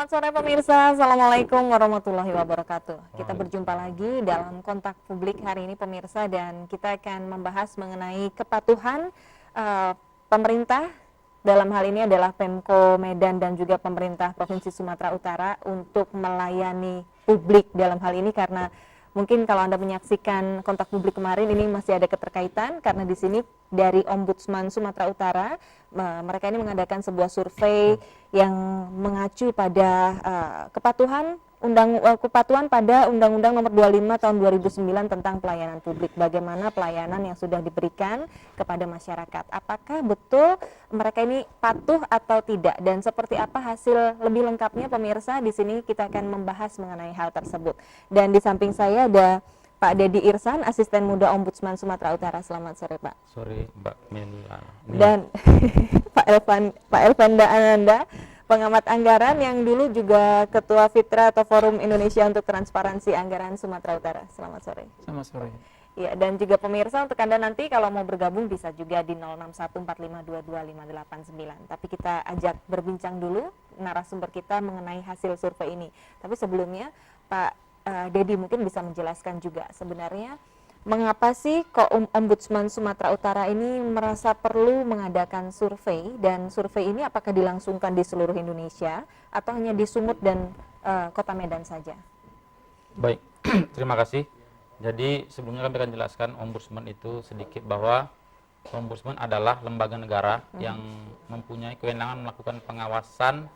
Selamat sore pemirsa, Assalamualaikum warahmatullahi wabarakatuh. Kita berjumpa lagi dalam Kontak Publik hari ini pemirsa, dan kita akan membahas mengenai kepatuhan pemerintah, dalam hal ini adalah Pemko Medan dan juga pemerintah Provinsi Sumatera Utara untuk melayani publik dalam hal ini, karena mungkin kalau Anda menyaksikan Kontak Publik kemarin ini masih ada keterkaitan, karena di sini dari Ombudsman Sumatera Utara, mereka ini mengadakan sebuah survei yang mengacu pada kepatuhan pada Undang-Undang Nomor 25 Tahun 2009 tentang pelayanan publik. Bagaimana pelayanan yang sudah diberikan kepada masyarakat? Apakah betul mereka ini patuh atau tidak? Dan seperti apa hasil lebih lengkapnya pemirsa? Di sini kita akan membahas mengenai hal tersebut. Dan di samping saya ada Pak Dedi Irsan, Asisten Muda Ombudsman Sumatera Utara. Selamat sore, Pak. Sore, Mbak Mila. Dan Pak Elvanda Ananda, pengamat anggaran yang dulu juga Ketua Fitra atau Forum Indonesia untuk Transparansi Anggaran Sumatera Utara. Selamat sore. Selamat sore. Ya, dan juga pemirsa, untuk Anda nanti kalau mau bergabung bisa juga di 0614522589. Tapi kita ajak berbincang dulu narasumber kita mengenai hasil survei ini. Tapi sebelumnya, Pak Dedi mungkin bisa menjelaskan juga sebenarnya mengapa sih kok Ombudsman Sumatera Utara ini merasa perlu mengadakan survei, dan survei ini apakah dilangsungkan di seluruh Indonesia atau hanya di Sumut dan Kota Medan saja? Baik, terima kasih. Jadi sebelumnya kami akan jelaskan Ombudsman itu sedikit, bahwa Ombudsman adalah lembaga negara yang mempunyai kewenangan melakukan pengawasan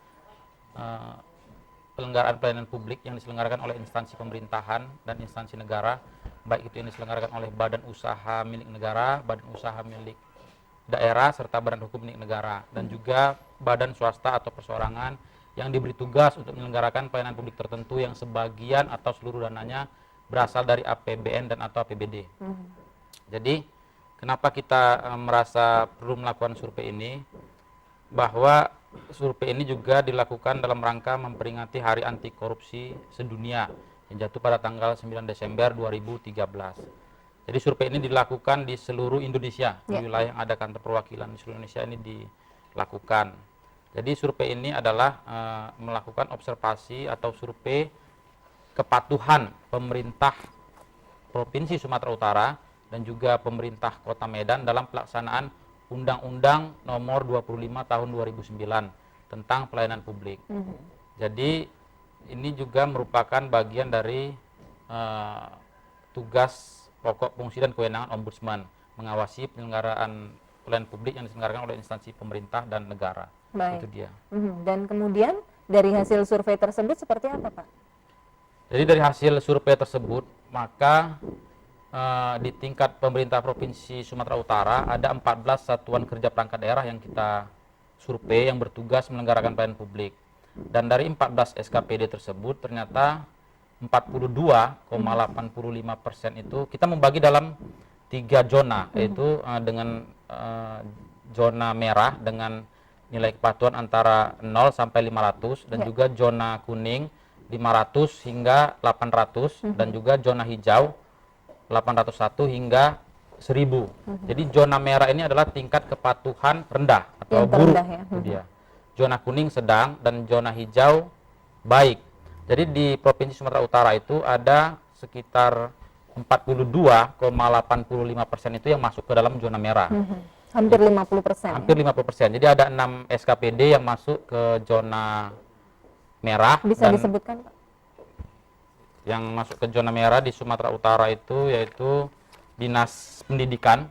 penyelenggaraan pelayanan publik yang diselenggarakan oleh instansi pemerintahan dan instansi negara, baik itu yang diselenggarakan oleh badan usaha milik negara, badan usaha milik daerah, serta badan hukum milik negara, dan juga badan swasta atau perseorangan yang diberi tugas untuk menyelenggarakan pelayanan publik tertentu yang sebagian atau seluruh dananya berasal dari APBN dan atau APBD. Jadi kenapa kita merasa perlu melakukan survei ini? Bahwa survei ini juga dilakukan dalam rangka memperingati Hari Anti Korupsi Sedunia yang jatuh pada tanggal 9 Desember 2013. Jadi survei ini dilakukan di seluruh Indonesia, di wilayah yang ada kantor perwakilan di seluruh Indonesia ini dilakukan. Jadi survei ini adalah melakukan observasi atau survei kepatuhan pemerintah Provinsi Sumatera Utara dan juga pemerintah Kota Medan dalam pelaksanaan Undang-Undang Nomor 25 Tahun 2009 tentang pelayanan publik. Jadi ini juga merupakan bagian dari tugas pokok, fungsi dan kewenangan Ombudsman, mengawasi penyelenggaraan pelayanan publik yang diselenggarakan oleh instansi pemerintah dan negara. Baik. Itu dia. Dan kemudian dari hasil survei tersebut seperti apa, Pak? Jadi dari hasil survei tersebut, maka di tingkat pemerintah Provinsi Sumatera Utara ada 14 satuan kerja perangkat daerah yang kita survei yang bertugas menyelenggarakan pelayanan publik. Dan dari 14 SKPD tersebut ternyata 42,85% itu kita membagi dalam 3 zona, yaitu dengan zona merah dengan nilai kepatuhan antara 0 sampai 500, dan juga zona kuning 500 hingga 800, dan juga zona hijau 801 hingga 1000. Jadi zona merah ini adalah tingkat kepatuhan rendah atau buruk. Ya. Itu dia. Zona kuning sedang dan zona hijau baik. Jadi di Provinsi Sumatera Utara itu ada sekitar 42,85% itu yang masuk ke dalam zona merah. Hampir 50%. Hampir 50%. Jadi ada 6 SKPD yang masuk ke zona merah. Bisa disebutkan, Pak? Yang masuk ke zona merah di Sumatera Utara itu yaitu Dinas Pendidikan,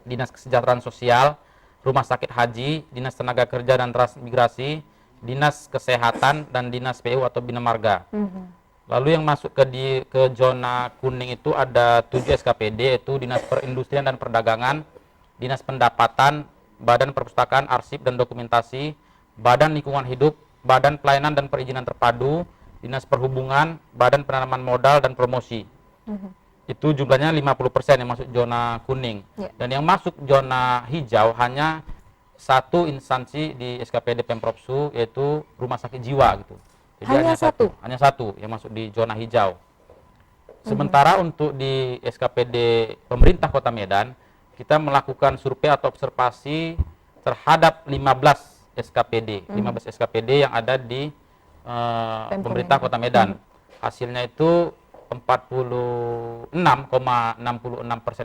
Dinas Kesejahteraan Sosial, Rumah Sakit Haji, Dinas Tenaga Kerja dan Transmigrasi, Dinas Kesehatan, dan Dinas PU atau Bina Marga. Lalu yang masuk ke zona kuning itu ada 7 SKPD, yaitu Dinas Perindustrian dan Perdagangan, Dinas Pendapatan, Badan Perpustakaan, Arsip dan Dokumentasi, Badan Lingkungan Hidup, Badan Pelayanan dan Perizinan Terpadu, Dinas Perhubungan, Badan Penanaman Modal dan Promosi. Itu jumlahnya 50% yang masuk zona kuning. Dan yang masuk zona hijau hanya satu instansi di SKPD Pemprov Su, yaitu Rumah Sakit Jiwa gitu. Jadi hanya satu yang masuk di zona hijau. Sementara untuk di SKPD pemerintah Kota Medan, kita melakukan survei atau observasi terhadap 15 SKPD, 15 SKPD yang ada di pemerintah Kota Medan. Hasilnya itu 46,66%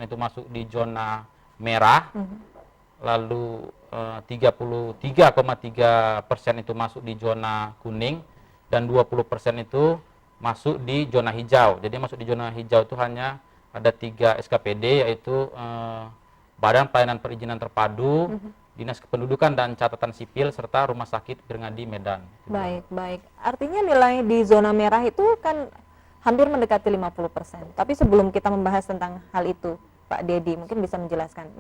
itu masuk di zona merah, lalu 33,3% itu masuk di zona kuning, dan 20% itu masuk di zona hijau. Jadi masuk di zona hijau itu hanya ada 3 SKPD, yaitu Badan Pelayanan Perizinan Terpadu, Dinas Kependudukan dan Catatan Sipil, serta Rumah Sakit Pirngadi Medan. Baik, baik. Artinya nilai di zona merah itu kan hampir mendekati 50%. Tapi sebelum kita membahas tentang hal itu, Pak Dedi mungkin bisa menjelaskan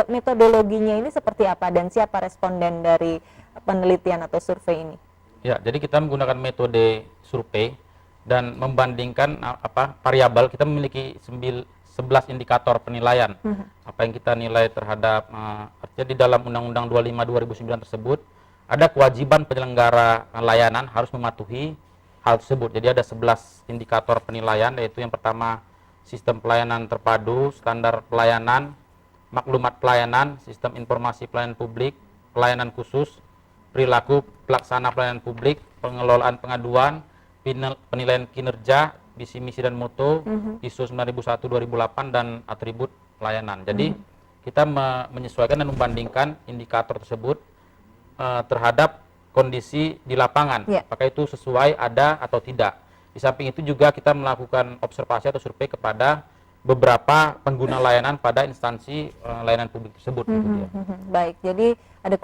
metodologinya ini seperti apa dan siapa responden dari penelitian atau survei ini? Ya, jadi kita menggunakan metode survei dan membandingkan variabel. Kita memiliki 11 indikator penilaian. Apa yang kita nilai terhadap artinya di dalam Undang-Undang 25 2009 tersebut ada kewajiban penyelenggara layanan harus mematuhi hal tersebut. Jadi ada 11 indikator penilaian, yaitu yang pertama sistem pelayanan terpadu, standar pelayanan, maklumat pelayanan, sistem informasi pelayanan publik, pelayanan khusus, perilaku pelaksana pelayanan publik, pengelolaan pengaduan, penilaian kinerja, visi misi dan moto, ISO 9001/2008 dan atribut pelayanan. Jadi kita menyesuaikan dan membandingkan indikator tersebut terhadap kondisi di lapangan, apakah itu sesuai, ada atau tidak. Di samping itu juga kita melakukan observasi atau survei kepada beberapa pengguna layanan pada instansi layanan publik tersebut. Baik, jadi ada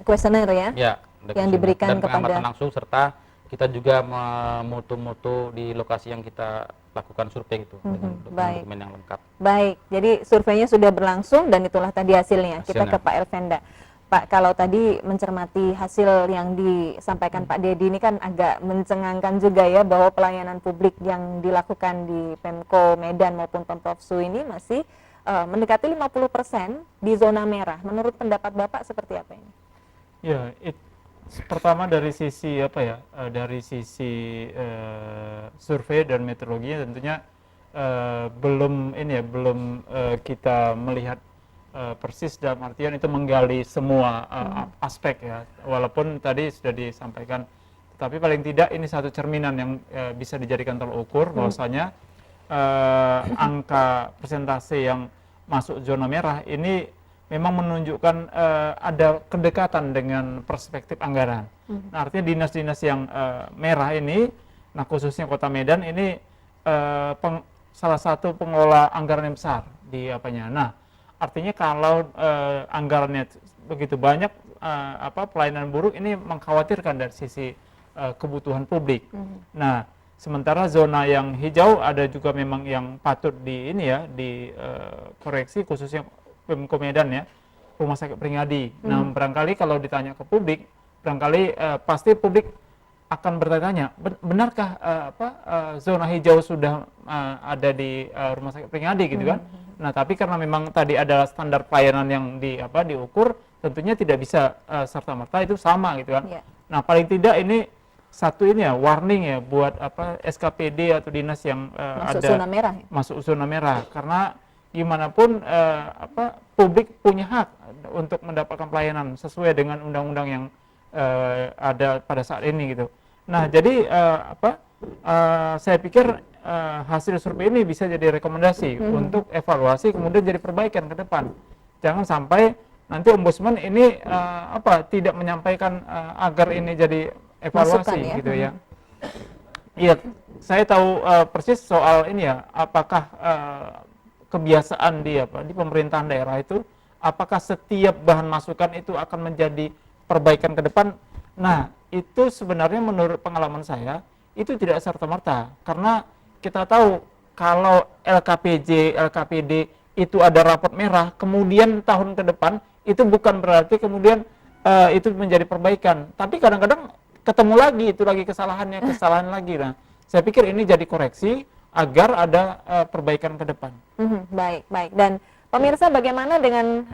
kuesioner ya, yang diberikan dan kepada pengamatan langsung, serta kita juga memutu-mutu di lokasi yang kita lakukan survei itu dengan dokumen yang lengkap. Baik, jadi surveinya sudah berlangsung dan itulah tadi hasilnya. Kita ke Pak Elvenda. Pak, kalau tadi mencermati hasil yang disampaikan Pak Dedi ini kan agak mencengangkan juga ya, bahwa pelayanan publik yang dilakukan di Pemko Medan maupun Pemprov Su ini masih mendekati 50% di zona merah. Menurut pendapat Bapak seperti apa ini? Ya, pertama dari sisi dari sisi survei dan metodologinya tentunya belum kita melihat persis, dalam artian itu menggali semua aspek ya, walaupun tadi sudah disampaikan, tetapi paling tidak ini satu cerminan yang bisa dijadikan tolak ukur bahwasanya angka persentase yang masuk zona merah ini memang menunjukkan ada kedekatan dengan perspektif anggaran. Nah, artinya dinas-dinas yang merah ini, nah khususnya Kota Medan ini salah satu pengelola anggaran yang besar di Nah, artinya kalau anggarannya begitu banyak, pelayanan buruk ini mengkhawatirkan dari sisi kebutuhan publik. Nah, sementara zona yang hijau ada juga memang yang patut dikoreksi, khususnya Pemko Medan ya, Rumah Sakit Pirngadi. Nah, barangkali kalau ditanya ke publik, barangkali pasti publik akan bertanya, benarkah zona hijau sudah ada di Rumah Sakit Pirngadi gitu kan? Nah, tapi karena memang tadi adalah standar pelayanan yang diukur, tentunya tidak bisa serta-merta itu sama gitu kan. Nah, paling tidak ini satu warning ya buat SKPD atau dinas yang masuk zona merah. Masuk zona merah, karena gimana pun publik punya hak untuk mendapatkan pelayanan sesuai dengan undang-undang yang ada pada saat ini gitu. Nah, jadi saya pikir hasil survei ini bisa jadi rekomendasi untuk evaluasi, kemudian jadi perbaikan ke depan. Jangan sampai nanti ombudsman ini tidak menyampaikan agar ini jadi evaluasi gitu ya. Iya, saya tahu persis soal ini ya, apakah kebiasaan di pemerintahan daerah itu, apakah setiap bahan masukan itu akan menjadi perbaikan ke depan. Nah, itu sebenarnya menurut pengalaman saya itu tidak serta-merta, karena kita tahu kalau LKPD itu ada rapot merah, kemudian tahun ke depan itu bukan berarti kemudian itu menjadi perbaikan, tapi kadang-kadang ketemu lagi itu lagi kesalahan lagi. Nah, saya pikir ini jadi koreksi agar ada perbaikan ke depan. Baik. Dan pemirsa, bagaimana dengan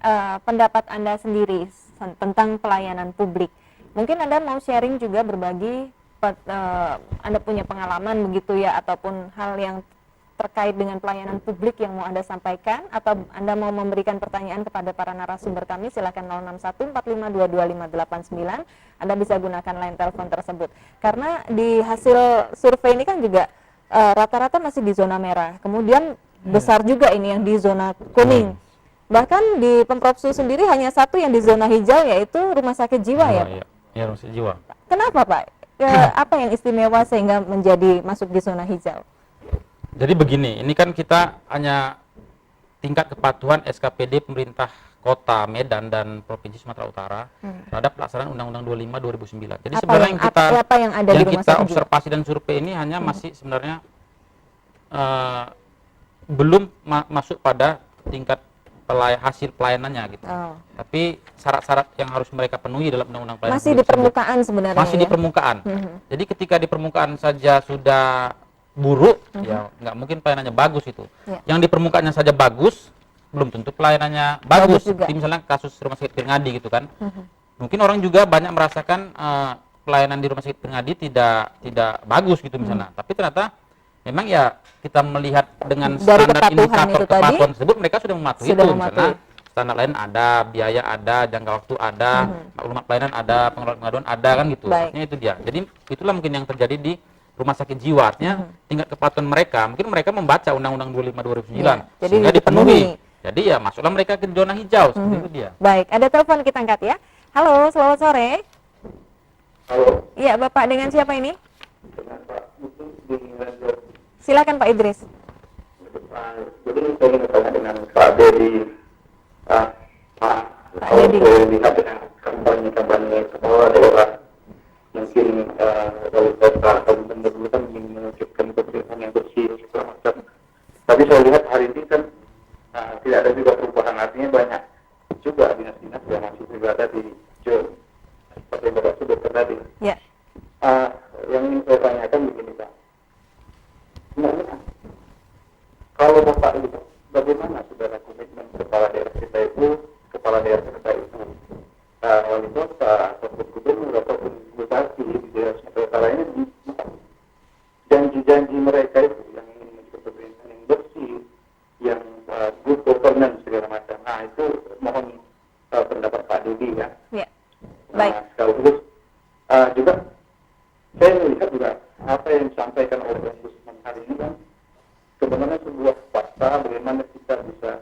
pendapat Anda sendiri tentang pelayanan publik? Mungkin Anda mau sharing juga, berbagi, Anda punya pengalaman begitu ya, ataupun hal yang terkait dengan pelayanan publik yang mau Anda sampaikan, atau Anda mau memberikan pertanyaan kepada para narasumber kami, silakan 06145225589. Anda bisa gunakan line telepon tersebut. Karena di hasil survei ini kan juga rata-rata masih di zona merah. Kemudian besar juga ini yang di zona kuning. Bahkan di Pemprov Sulsel sendiri hanya satu yang di zona hijau, yaitu rumah sakit jiwa ya, Pak? Ya, rumah sakit jiwa. Kenapa, Pak? Apa yang istimewa sehingga menjadi masuk di zona hijau? Jadi begini, ini kan kita hanya tingkat kepatuhan SKPD pemerintah Kota Medan dan Provinsi Sumatera Utara terhadap pelaksanaan Undang-Undang 25 2009. Jadi sebenarnya apa yang ada di rumah kita sakit observasi dan survei ini hanya masih sebenarnya belum masuk pada tingkat hasil pelayanannya gitu. Tapi syarat-syarat yang harus mereka penuhi dalam undang-undang pelayanan masih di permukaan sebenarnya. Masih di permukaan. Jadi ketika di permukaan saja sudah buruk, ya nggak mungkin pelayanannya bagus itu. Yang di permukaannya saja bagus, belum tentu pelayanannya bagus. Seperti misalnya kasus rumah sakit Pirngadi gitu kan. Mungkin orang juga banyak merasakan pelayanan di rumah sakit Pirngadi tidak bagus gitu misalnya. Tapi ternyata memang ya kita melihat dengan dari standar indikator kepatuhan tadi, tersebut mereka sudah mematuhi itu. Misalnya standar lain ada, biaya ada, jangka waktu ada, maklumat pelayanan ada, pengaduan ada kan gitu. Artinya itu dia. Jadi itulah mungkin yang terjadi di rumah sakit jiwa. Artinya tingkat kepatuhan mereka, mungkin mereka membaca Undang-Undang 25 2009 sehingga dipenuhi. Jadi ya masuklah mereka ke zona hijau, seperti itu dia. Baik, ada telepon kita angkat ya. Halo, selamat sore. Halo. Iya, Bapak dengan siapa ini? Dengan Pak Mutu di Nganjuk. Silakan Pak Idris. Jadi saya ingin bertanya dengan Pak Dedi. Pak Dedi. Saya lihat dengan kampanye kepala daerah, mungkin wali kota atau gubernur kan ingin mewujudkan pemerintahan yang bersih segala macam. Tapi saya lihat hari ini kan tidak ada juga perubahan, artinya banyak juga dinas-dinas yang masih berada di zona seperti yang Bapak sudah tadi. Ya. Yang ingin saya tanyakan begini Pak, sebenarnya kalau Bapak lihat bagaimana saudara komitmen kepala daerah kita itu, wali kota ataupun gubernur ataupun bupati di daerah Sumatera Utara ini, janji-janji mereka itu yang ingin menjadi pemerintahan yang bersih, yang good governance segala macam. Nah itu mohon pendapat Pak Dedi ya. Ya. Baik. Sekaligus juga saya melihat juga apa yang disampaikan oleh Ombudsman hari ini kan sebenarnya sebuah fakta bagaimana kita bisa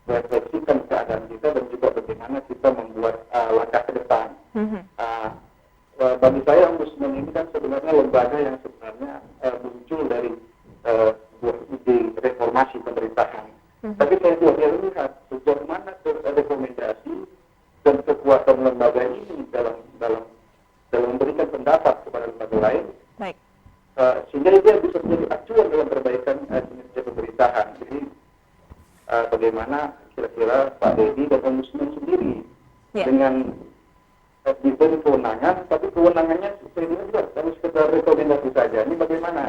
merefleksikan keadaan kita dan juga bagaimana kita membuat langkah ke depan. Bagi saya Ombudsman ini kan sebenarnya lembaga yang sebenarnya muncul dari sebuah ide reformasi pemerintahan. Tapi saya juga lihat sejauh mana rekomendasi dan kekuatan lembaga ini dalam memberikan pendapat kepada lembaga lain. Baik. Sehingga dia bisa menjadi acuan dalam perbaikan kinerja pemerintahan. Jadi bagaimana kira-kira Pak Dedi dan Ombudsman sendiri dengan diberi kewenangan, tapi kewenangannya sebenarnya juga harus sekedar rekomendasi saja. Ini bagaimana?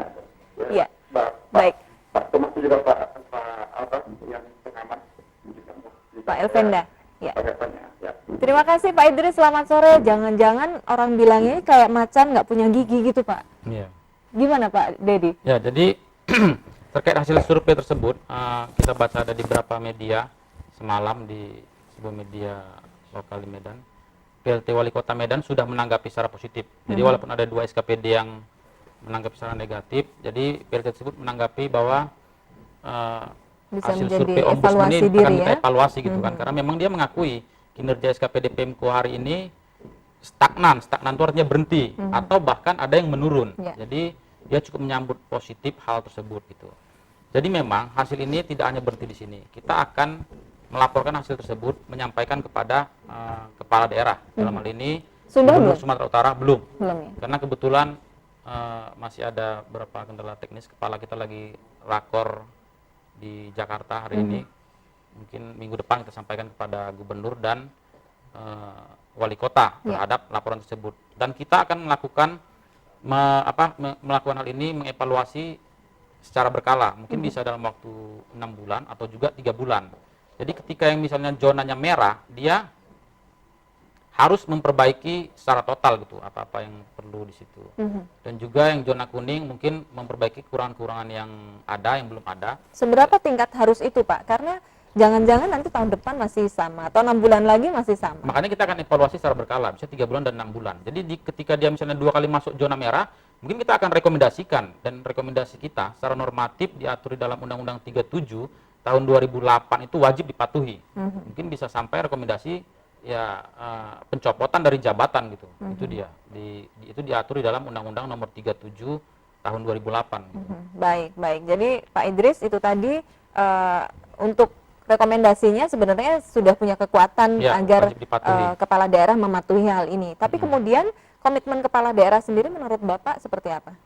Ya. Baik. Pak termasuk juga Pak yang pengamat Pak Elvenda. Ya. Ya. Terima kasih Pak Idris, selamat sore. Jangan-jangan orang bilangnya kayak macan nggak punya gigi gitu Pak. Iya. Gimana Pak Dedi? Ya, jadi terkait hasil survei tersebut, kita baca ada di beberapa media semalam di sebuah media lokal di Medan. PLT Wali Kota Medan sudah menanggapi secara positif. Jadi walaupun ada 2 SKPD yang menanggapi secara negatif, jadi PLT tersebut menanggapi bahwa Bisa hasil menjadi survei Ombudsman ini evaluasi akan diri kita ya. evaluasi gitu kan. Karena memang dia mengakui kinerja SKPD Pemko hari ini stagnan itu artinya berhenti atau bahkan ada yang menurun. Jadi dia cukup menyambut positif hal tersebut gitu. Jadi memang hasil ini tidak hanya berhenti di sini. Kita akan melaporkan hasil tersebut, menyampaikan kepada kepala daerah. Dalam hal ini Gubernur Sumatera Utara belum ya. Karena kebetulan masih ada beberapa kendala teknis. Kepala kita lagi rakor di Jakarta hari ini. Mungkin minggu depan kita sampaikan kepada gubernur dan wali kota terhadap laporan tersebut. Dan kita akan melakukan melakukan hal ini, mengevaluasi secara berkala. Mungkin bisa dalam waktu 6 bulan atau juga 3 bulan. Jadi ketika yang misalnya zonanya merah, dia harus memperbaiki secara total gitu apa-apa yang perlu di situ. Dan juga yang zona kuning mungkin memperbaiki kekurangan-kekurangan yang ada, yang belum ada. Seberapa tingkat harus itu Pak? Karena jangan-jangan nanti tahun depan masih sama atau 6 bulan lagi masih sama. Makanya kita akan evaluasi secara berkala, bisa 3 bulan dan 6 bulan. Jadi ketika dia misalnya 2 kali masuk zona merah, mungkin kita akan rekomendasikan, dan rekomendasi kita secara normatif diatur di dalam Undang-Undang 37 tahun 2008 itu wajib dipatuhi. Mungkin bisa sampai rekomendasi ya pencopotan dari jabatan gitu. Itu dia. Itu diatur di dalam Undang-Undang nomor 37 tahun 2008 gitu. Baik, baik. Jadi Pak Idris itu tadi untuk rekomendasinya sebenarnya sudah punya kekuatan Ya, agar wajib dipatuhi. kepala daerah mematuhi hal ini. Tapi kemudian komitmen kepala daerah sendiri menurut Bapak seperti apa?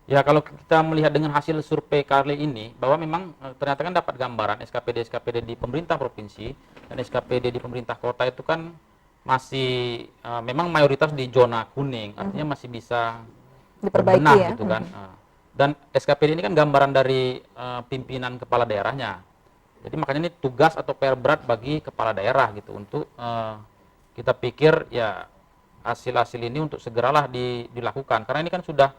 Ya, kalau kita melihat dengan hasil survei kali ini, bahwa memang ternyata kan dapat gambaran SKPD di pemerintah provinsi dan SKPD di pemerintah kota itu kan masih memang mayoritas di zona kuning, artinya masih bisa Diperbaiki berbenah ya. gitu kan. Dan SKPD ini kan gambaran dari pimpinan kepala daerahnya. Jadi makanya ini tugas atau PR berat bagi kepala daerah gitu untuk kita pikir ya hasil-hasil ini untuk segeralah dilakukan, karena ini kan sudah